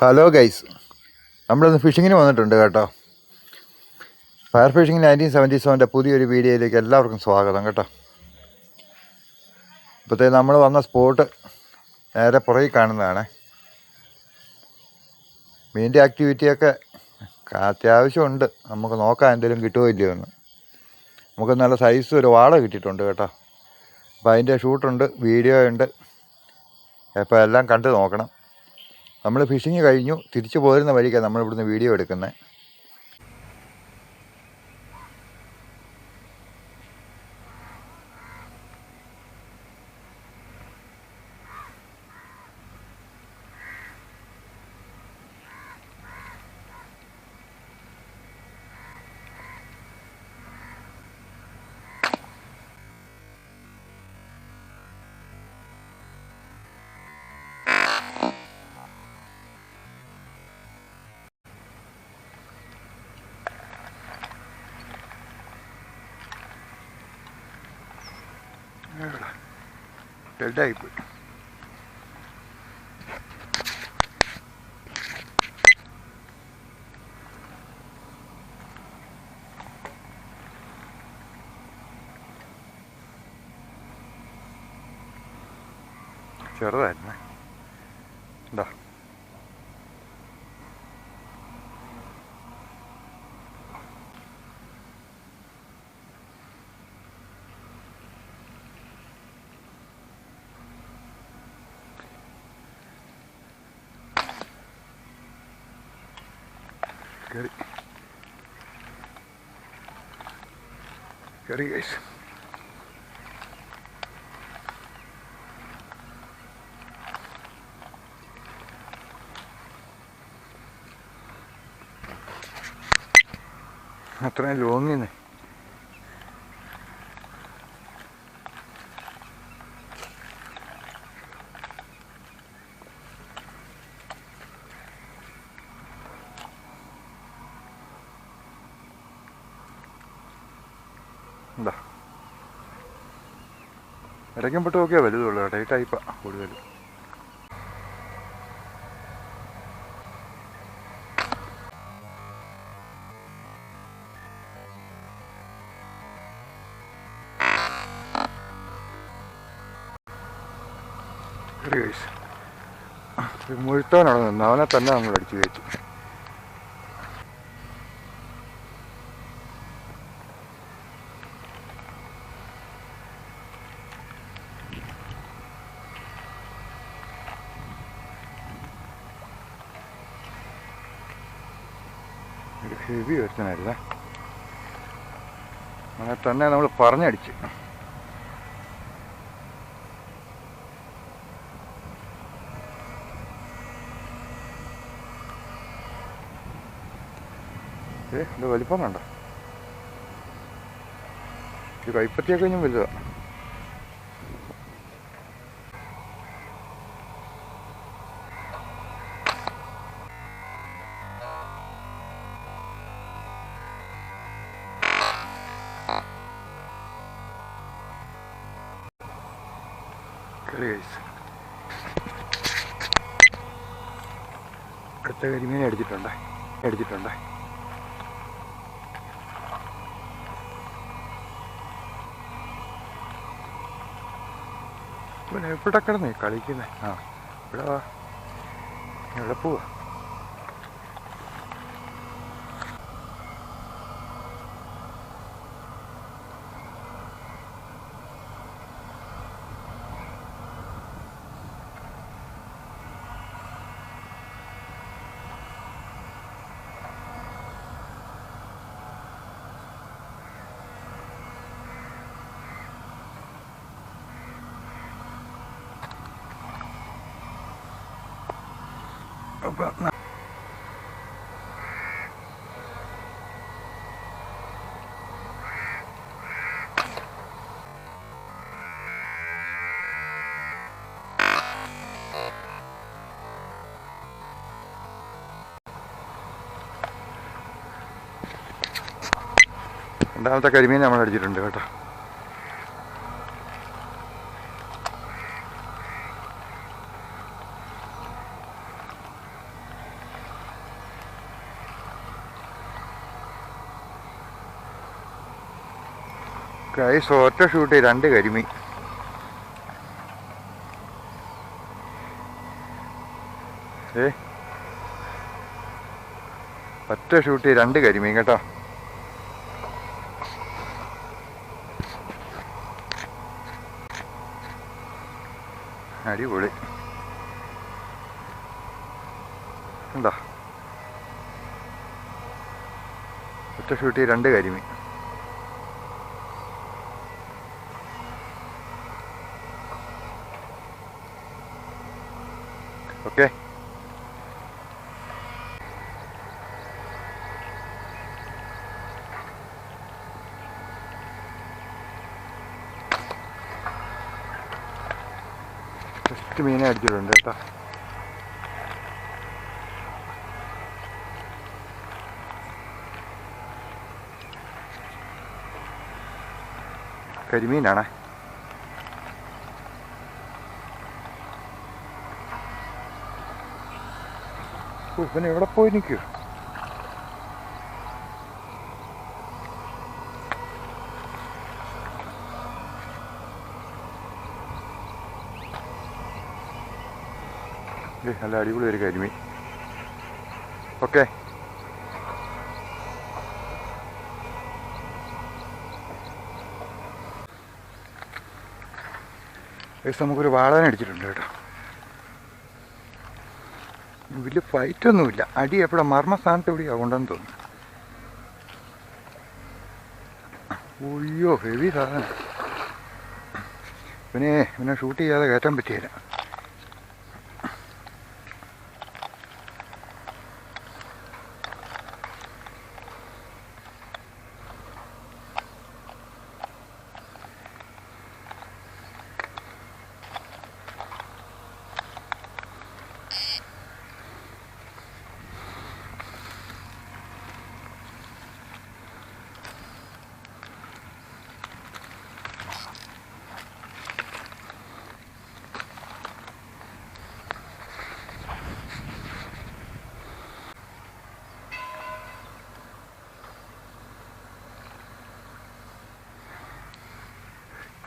Hello guys, നമ്മളിന്ന് ഫിഷിങ്ങിന് വന്നിട്ടുണ്ട് കേട്ടോ. ഫയർ ഫിഷിംഗ് 1977 പുതിയൊരു വീഡിയോയിലേക്ക് എല്ലാവർക്കും സ്വാഗതം കേട്ടോ. ഇപ്പോഴത്തെ നമ്മൾ വന്ന സ്പോട്ട് നേരെ പുറകിൽ കാണുന്നതാണ്. മീനിൻ്റെ ആക്ടിവിറ്റിയൊക്കെ അത്യാവശ്യമുണ്ട്. നമുക്ക് നോക്കാം എന്തെങ്കിലും കിട്ടുമോ ഇല്ലയോ എന്ന്. നമുക്ക് നല്ല സൈസ് ഒരു വാള കിട്ടിയിട്ടുണ്ട് കേട്ടോ. അപ്പോൾ അതിൻ്റെ ഷൂട്ടുണ്ട്, വീഡിയോ ഉണ്ട്. അപ്പോൾ എല്ലാം കണ്ട് നോക്കണം. നമ്മൾ ഫിഷിങ് കഴിഞ്ഞു, തിരിച്ചു പോരുന്ന വഴിക്കാണ് നമ്മളിവിടുന്ന് വീഡിയോ എടുക്കുന്നത്. ഡെഡായിപ്പോയി. ചെറുതായിരുന്നേ. എന്താ കയറി ഗൈസ്. അത്രയും ലോങ്ങിന്ന് എന്താ ഇടയ്ക്കും പൊട്ടും ഒക്കെ വലുതുള്ളൂ കേട്ടോ. ഈ ടൈപ്പാണ് കൂടുതൽ. മുഴുത്തവനാണ് നിന്ന്, അവനെ തന്നെ നമ്മൾ അടിച്ചു കയറ്റി. ഒരു ഹെവി ഒരുത്തനായിരുന്നേ, അവനെ തന്നെ നമ്മൾ പറഞ്ഞടിച്ച്. ഇത് വലിപ്പം വേണ്ട, ഇത് കൈപ്പത്തിയൊക്കെ കഴിഞ്ഞും വലുതാണ്. അടുത്ത കരിമീനെ അടിച്ചിട്ടുണ്ടേ. പിന്നെ എവിടെ കിടന്നേ കളിക്കുന്നേ? ആ ഇവിടെ വാ, എവിടെ പോവാ? രണ്ടാമത്തെ കരിമീൻ നമ്മൾ അടിച്ചിട്ടുണ്ട് കേട്ടോ. ഗൈസ് ഒറ്റ ഷൂട്ട് 2 കരിമീൻ. ഒറ്റ ഷൂട്ട് 2 കരിമീൻ കേട്ടോ. അടിപൊളി എന്താ, ഒറ്റ ഷൂട്ട് 2 കരിമീൻ. ഓക്കെ, ഫസ്റ്റ് മീനെ അടിച്ചിട്ടുണ്ട് കേട്ടോ. കരിമീനാണേ. ഇവന് എവിടെ പോയി നിൽക്കൂ? നല്ല അടിപൊളി ഒരു കരിമീൻ. ഓക്കെ, നമുക്കൊരു വാളനെ അടിച്ചിട്ടുണ്ട് കേട്ടോ. വലിയ ഫൈറ്റൊന്നുമില്ല, അടി എപ്പോഴാണ് മർമ്മസ്ഥാനത്ത് എവിടെയാണ് കൊണ്ടെന്ന് തോന്നുന്നു. ഒയ്യോ, ഹെവി സാധനം. പിന്നെ ഷൂട്ട് ചെയ്യാതെ കയറ്റാൻ പറ്റിയില്ല.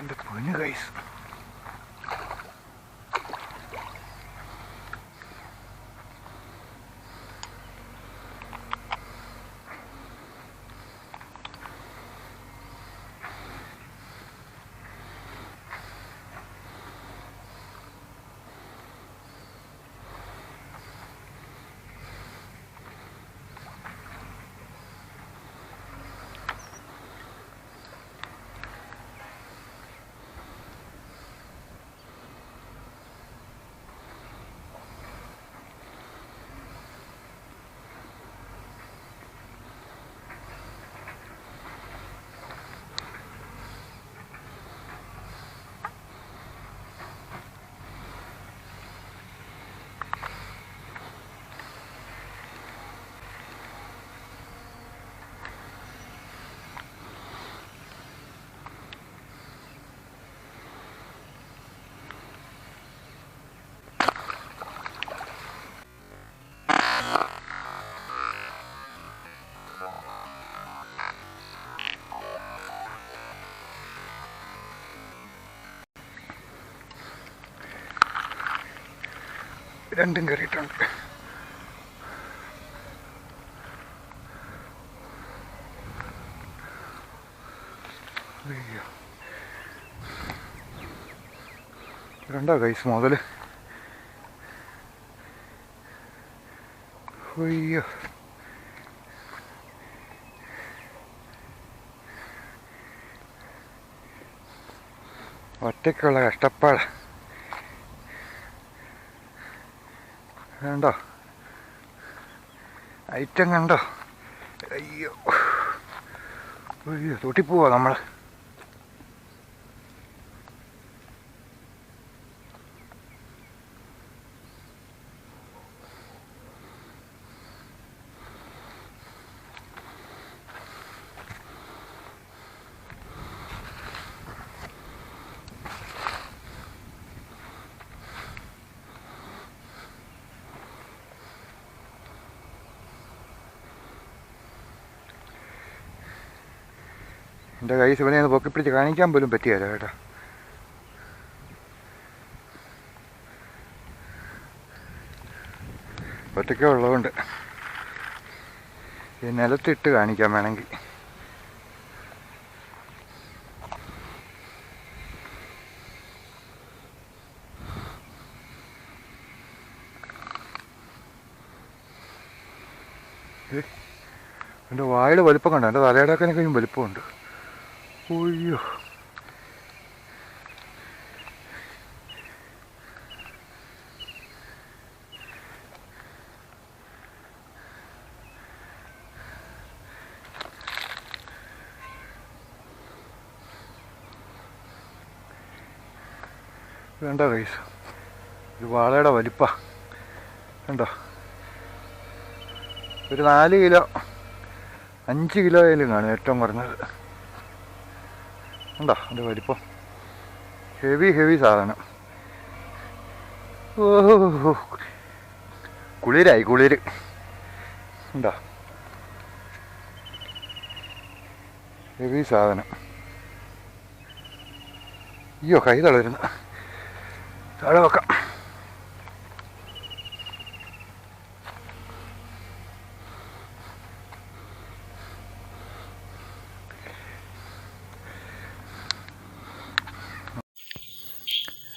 എൻ്റെ പൊന്നു ഗൈസ്, രണ്ടും കയറിയിട്ടുണ്ട്. രണ്ടാ ഗൈസ് മുതല്. അയ്യോ, ഒറ്റയ്ക്കുള്ള കഷ്ടപ്പാട് കണ്ടോ, ഐറ്റം കണ്ടോ. അയ്യോ അയ്യോ, തൊട്ടിപ്പോവാ നമ്മൾ. എൻ്റെ കൈ ഇവനെ ഒന്ന് പൊക്കിപ്പിടിച്ച് കാണിക്കാൻ പോലും പറ്റിയല്ല കേട്ടോ. ഒറ്റയ്ക്ക് ഉള്ളതുകൊണ്ട് ഈ നിലത്തിട്ട് കാണിക്കാൻ വേണമെങ്കിൽ. എൻ്റെ വായുടെ വലിപ്പം കണ്ടോ? എൻ്റെ തലയുടെയൊക്കെ വലിപ്പമുണ്ട്. ഒയ്യോ, വേണ്ട കൈസ്, ഒരു വാളയുടെ വലിപ്പ കണ്ടോ? ഒരു 4 കിലോ 5 കിലോയിലും കാണും ഏറ്റവും കുറഞ്ഞത്. ഉണ്ടോ അതിൻ്റെ വലിപ്പം? ഹെവി സാധനം. ഓ, കുളിരായി കുളിര്. ഉണ്ടോ? ഹെവി സാധനം. അയ്യോ, കൈ തളരുന്നു. താഴെ വെക്കാം.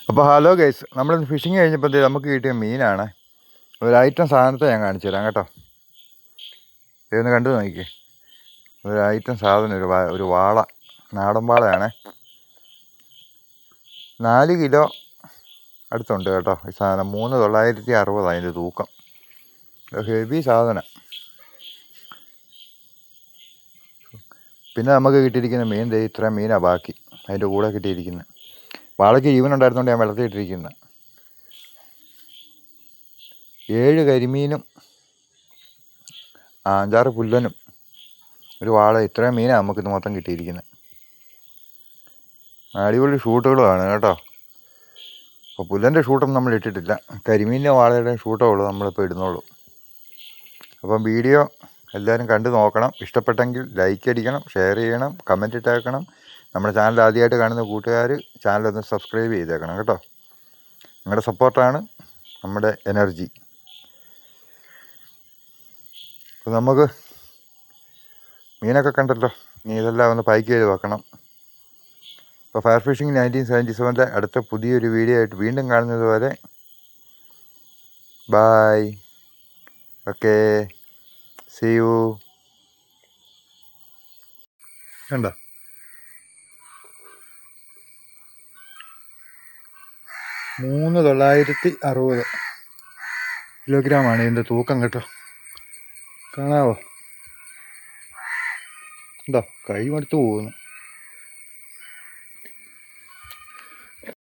അപ്പോൾ ഹലോ ഗൈസ്, നമ്മളിന്ന് ഫിഷിങ് കഴിഞ്ഞപ്പോൾ നമുക്ക് കിട്ടിയ മീനാണ്. ഒരു ഐറ്റം സാധനത്തെ ഞാൻ കാണിച്ചു തരാം കേട്ടോ. ഇതൊന്ന് കണ്ടു നോക്കി. ഒരു ഐറ്റം സാധനം, ഒരു വാള, നാടൻ വാളയാണ്. 4 കിലോ അടുത്തുണ്ട് കേട്ടോ ഈ സാധനം. 3,960 അതിൻ്റെ തൂക്കം. ഹെവി സാധനം. പിന്നെ നമുക്ക് കിട്ടിയിരിക്കുന്ന മീൻ ഇത്രയും മീനാണ് ബാക്കി അതിൻ്റെ കൂടെ കിട്ടിയിരിക്കുന്നത്. വാളയ്ക്ക് ജീവനുണ്ടായിരുന്നുകൊണ്ട് ഞാൻ വെള്ളത്തിൽ ഇട്ടിരിക്കുന്നത്. 7 കരിമീനും 5-6 പുല്ലനും ഒരു വാള, ഇത്രയും മീനാണ് നമുക്കിത് മൊത്തം കിട്ടിയിരിക്കുന്നത്. അടിപൊളി ഷൂട്ടുകളുമാണ് കേട്ടോ. അപ്പോൾ പുല്ലൻ്റെ ഷൂട്ടൊന്നും നമ്മൾ ഇട്ടിട്ടില്ല. കരിമീനിൻ്റെ വാളയുടെയും ഷൂട്ടേ ഉള്ളൂ നമ്മളിപ്പോൾ ഇടുന്നുള്ളൂ. അപ്പം വീഡിയോ എല്ലാവരും കണ്ടു നോക്കണം. ഇഷ്ടപ്പെട്ടെങ്കിൽ ലൈക്ക് അടിക്കണം, ഷെയർ ചെയ്യണം, കമൻറ്റ് ഇട്ടേക്കണം. നമ്മുടെ ചാനൽ ആദ്യമായിട്ട് കാണുന്ന കൂട്ടുകാർ ചാനലൊന്ന് സബ്സ്ക്രൈബ് ചെയ്തേക്കണം കേട്ടോ. നിങ്ങളുടെ സപ്പോർട്ടാണ് നമ്മുടെ എനർജി. അപ്പോൾ നമുക്ക് മീനൊക്കെ കണ്ടല്ലോ, ഇനി ഇതെല്ലാം ഒന്ന് പാക്ക് ചെയ്ത് വെക്കണം. അപ്പോൾ ഫയർ ഫിഷിംഗ് 1977 അടുത്ത പുതിയൊരു വീഡിയോ ആയിട്ട് വീണ്ടും കാണുന്നത് വരെ ബൈ. Okay, see you. കണ്ടോ? 3,960 കിലോഗ്രാമാണ് ഇതിൻ്റെ തൂക്കം കേട്ടോ. കാണാവോ? ഉണ്ടോ? കൈ മടുത്ത് പോകുന്നു.